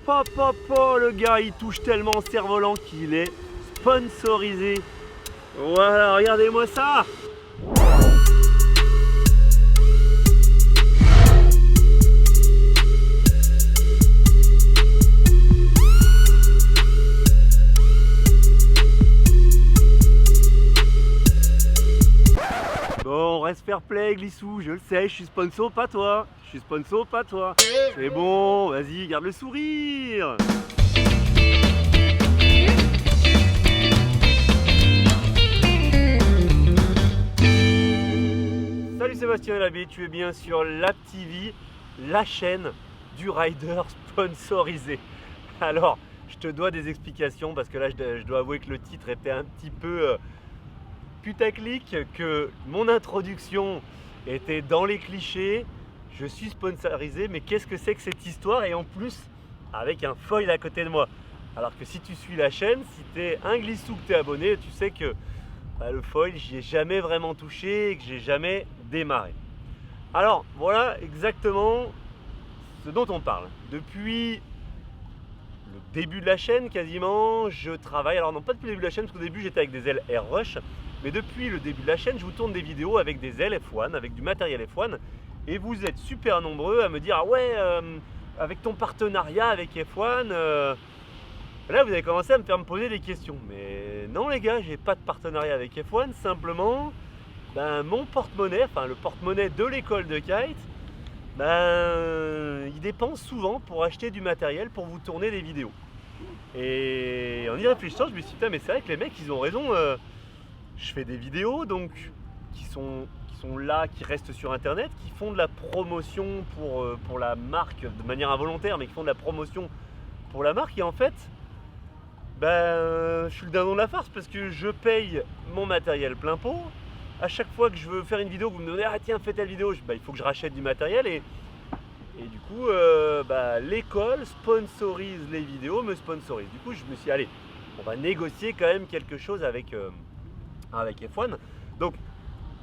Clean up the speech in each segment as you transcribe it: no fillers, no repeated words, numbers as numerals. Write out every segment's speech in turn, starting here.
Le gars il touche tellement au cerf-volant qu'il est sponsorisé. Voilà, regardez-moi ça. Bon, reste fair play, Glissou, je le sais, je suis sponsor, pas toi. Je suis sponsor, pas toi. C'est bon, vas-y, garde le sourire. Salut Sébastien Labbé, tu es bien sur Lab TV, la chaîne du rider sponsorisé. Alors, je te dois des explications parce que là, je dois avouer que le titre était un petit peu putaclic, que mon introduction était dans les clichés. Je suis sponsorisé, mais qu'est-ce que c'est que cette histoire? Et en plus, avec un foil à côté de moi. Alors que si tu suis la chaîne, si tu es un glissou que tu es abonné, tu sais que le foil, j'y ai jamais vraiment touché et que j'ai jamais démarré. Alors, voilà exactement ce dont on parle. Depuis le début de la chaîne, quasiment, je travaille. Alors non, pas depuis le début de la chaîne, parce qu'au début, j'étais avec des ailes Air Rush. Mais depuis le début de la chaîne, je vous tourne des vidéos avec des ailes F1, avec du matériel F1. Et vous êtes super nombreux à me dire « Ah ouais, avec ton partenariat avec F1, là vous avez commencé à me faire me poser des questions. » Mais non les gars, j'ai pas de partenariat avec F1, simplement mon porte-monnaie, enfin le porte-monnaie de l'école de kite, il dépense souvent pour acheter du matériel pour vous tourner des vidéos. Et en y réfléchissant, je me suis dit « Putain, mais c'est vrai que les mecs ils ont raison, je fais des vidéos donc qui sont là, qui restent sur internet, qui font de la promotion pour la marque de manière involontaire, mais qui font de la promotion pour la marque. Et en fait, je suis le dindon de la farce parce que je paye mon matériel plein pot. À chaque fois que je veux faire une vidéo, vous me demandez « Ah tiens, fais telle vidéo », il faut que je rachète du matériel et du coup, l'école sponsorise les vidéos, me sponsorise. Du coup, je me suis dit « Allez, on va négocier quand même quelque chose avec F1 ». Donc,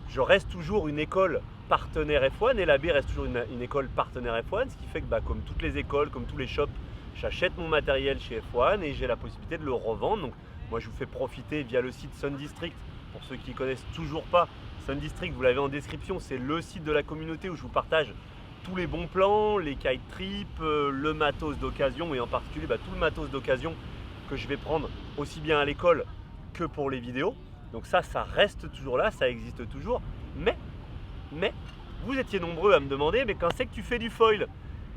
je reste toujours une école partenaire F1 et Labbé reste toujours une école partenaire F1, ce qui fait que comme toutes les écoles, comme tous les shops, j'achète mon matériel chez F1 et j'ai la possibilité de le revendre. Donc moi je vous fais profiter via le site Sun District. Pour ceux qui ne connaissent toujours pas, Sun District, vous l'avez en description, c'est le site de la communauté où je vous partage tous les bons plans, les kite trips, le matos d'occasion et en particulier tout le matos d'occasion que je vais prendre aussi bien à l'école que pour les vidéos. Donc ça reste toujours là, ça existe toujours. Mais, vous étiez nombreux à me demander, mais quand c'est que tu fais du foil?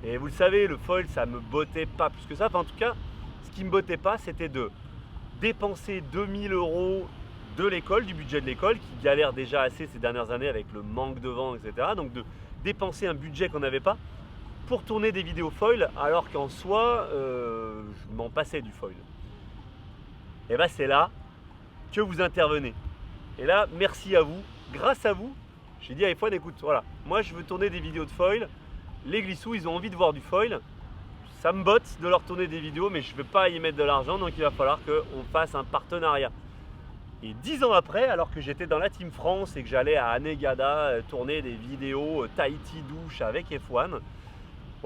Et vous le savez, le foil, ça me bottait pas plus que ça. Enfin, en tout cas, ce qui me bottait pas, c'était de dépenser 2000 € de l'école, du budget de l'école, qui galère déjà assez ces dernières années avec le manque de vent, etc. Donc de dépenser un budget qu'on n'avait pas pour tourner des vidéos foil, alors qu'en soi, je m'en passais du foil. Et c'est là que vous intervenez. Et là, merci à vous, grâce à vous, j'ai dit à F1, écoute, voilà, moi je veux tourner des vidéos de foil, les glissous, ils ont envie de voir du foil, ça me botte de leur tourner des vidéos, mais je ne vais pas y mettre de l'argent, donc il va falloir qu'on fasse un partenariat. Et 10 ans après, alors que j'étais dans la Team France et que j'allais à Anegada tourner des vidéos Tahiti douche avec F1,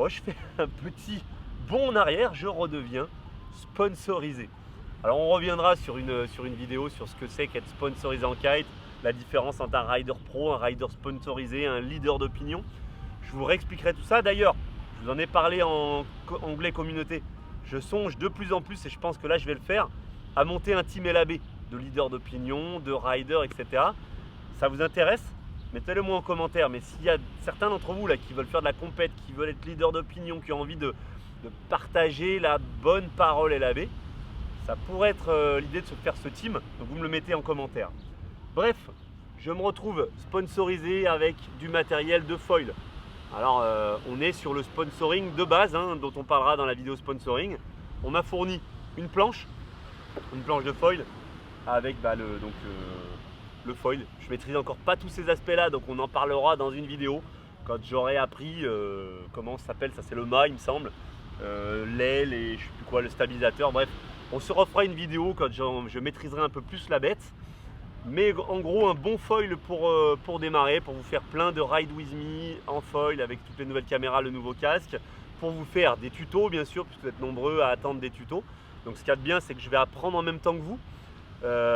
je fais un petit bond en arrière, je redeviens sponsorisé. Alors on reviendra sur une vidéo sur ce que c'est qu'être sponsorisé en kite, la différence entre un rider pro, un rider sponsorisé, un leader d'opinion. Je vous réexpliquerai tout ça. D'ailleurs, je vous en ai parlé en onglet communauté. Je songe de plus en plus, et je pense que là je vais le faire, à monter un team Labbé de leader d'opinion, de rider, etc. Ça vous intéresse? Mettez-le moi en commentaire. Mais s'il y a certains d'entre vous là qui veulent faire de la compète, qui veulent être leader d'opinion, qui ont envie de partager la bonne parole Labbé, ça pourrait être l'idée de se faire ce team, donc vous me le mettez en commentaire. Bref, je me retrouve sponsorisé avec du matériel de foil. Alors on est sur le sponsoring de base, dont on parlera dans la vidéo sponsoring. On m'a fourni une planche de foil avec le foil. Je maîtrise encore pas tous ces aspects là, donc on en parlera dans une vidéo quand j'aurai appris comment ça s'appelle, ça c'est le mât il me semble, l'aile et je sais plus quoi, le stabilisateur, bref. On se refera une vidéo quand je maîtriserai un peu plus la bête. Mais en gros, un bon foil pour démarrer, pour vous faire plein de ride with me en foil avec toutes les nouvelles caméras, le nouveau casque, pour vous faire des tutos bien sûr, puisque vous êtes nombreux à attendre des tutos. Donc ce qu'il y a de bien, c'est que je vais apprendre en même temps que vous.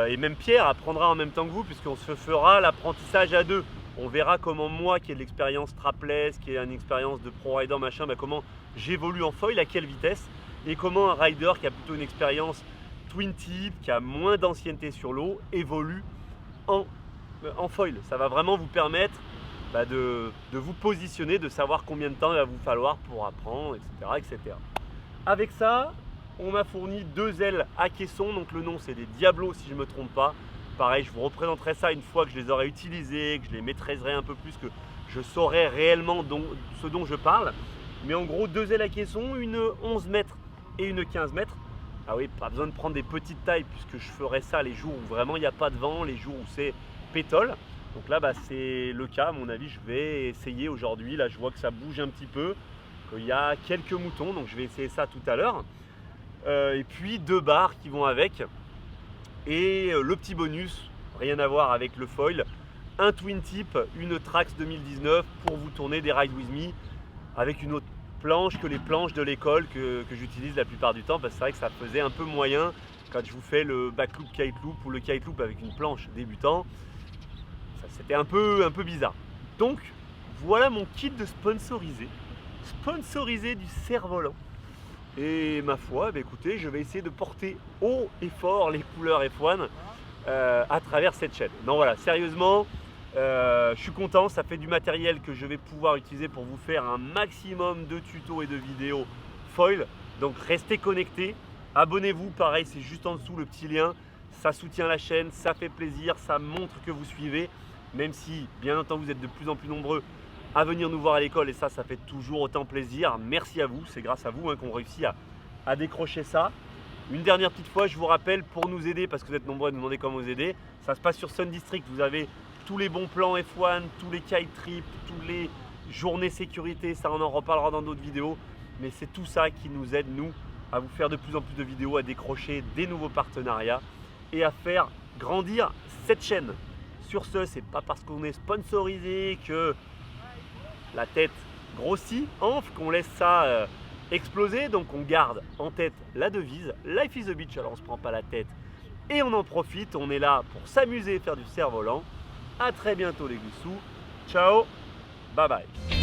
Et même Pierre apprendra en même temps que vous, puisqu'on se fera l'apprentissage à deux. On verra comment moi, qui ai de l'expérience strapless, qui ai une expérience de pro rider machin, comment j'évolue en foil, à quelle vitesse, et comment un rider qui a plutôt une expérience twin tip, qui a moins d'ancienneté sur l'eau, évolue en foil. Ça va vraiment vous permettre de vous positionner, de savoir combien de temps il va vous falloir pour apprendre, etc. Avec ça, on m'a fourni 2 ailes à caisson, donc le nom c'est des Diablo si je ne me trompe pas. Pareil, je vous représenterai ça une fois que je les aurai utilisés, que je les maîtriserai un peu plus, que je saurai réellement ce dont je parle. Mais en gros, 2 ailes à caisson, une 11 mètres et une 15 mètres. Ah oui, pas besoin de prendre des petites tailles puisque je ferai ça les jours où vraiment il n'y a pas de vent, les jours où c'est pétole. Donc là, c'est le cas, à mon avis, je vais essayer aujourd'hui. Là, je vois que ça bouge un petit peu, qu'il y a quelques moutons, donc je vais essayer ça tout à l'heure. Et puis 2 barres qui vont avec. Et le petit bonus, rien à voir avec le foil, un twin tip, une Trax 2019 pour vous tourner des Ride With Me avec une autre planche que les planches de l'école que j'utilise la plupart du temps, parce que c'est vrai que ça faisait un peu moyen quand je vous fais le backloop kite loop ou le kite loop avec une planche débutant. C'était un peu bizarre. Donc voilà mon kit de sponsorisé du cerf-volant. Et ma foi, écoutez, je vais essayer de porter haut et fort les couleurs F1 à travers cette chaîne. Non voilà, sérieusement, je suis content, ça fait du matériel que je vais pouvoir utiliser pour vous faire un maximum de tutos et de vidéos foil. Donc restez connectés, abonnez-vous, pareil, c'est juste en dessous le petit lien. Ça soutient la chaîne, ça fait plaisir, ça montre que vous suivez. Même si, bien entendu, vous êtes de plus en plus nombreux à venir nous voir à l'école et ça fait toujours autant plaisir. Merci à vous, c'est grâce à vous qu'on réussit à décrocher ça. Une dernière petite fois, je vous rappelle, pour nous aider, parce que vous êtes nombreux à nous demander comment vous aider, ça se passe sur Sun District. Vous avez tous les bons plans F1, tous les kite trips, tous les journées sécurité, ça on en reparlera dans d'autres vidéos. Mais c'est tout ça qui nous aide, nous, à vous faire de plus en plus de vidéos, à décrocher des nouveaux partenariats et à faire grandir cette chaîne. Sur ce, c'est pas parce qu'on est sponsorisé que la tête grossit, enfle, qu'on laisse ça exploser. Donc on garde en tête la devise Life is a beach, alors on se prend pas la tête et on en profite. On est là pour s'amuser et faire du cerf-volant. À très bientôt les goussous. Ciao, bye bye.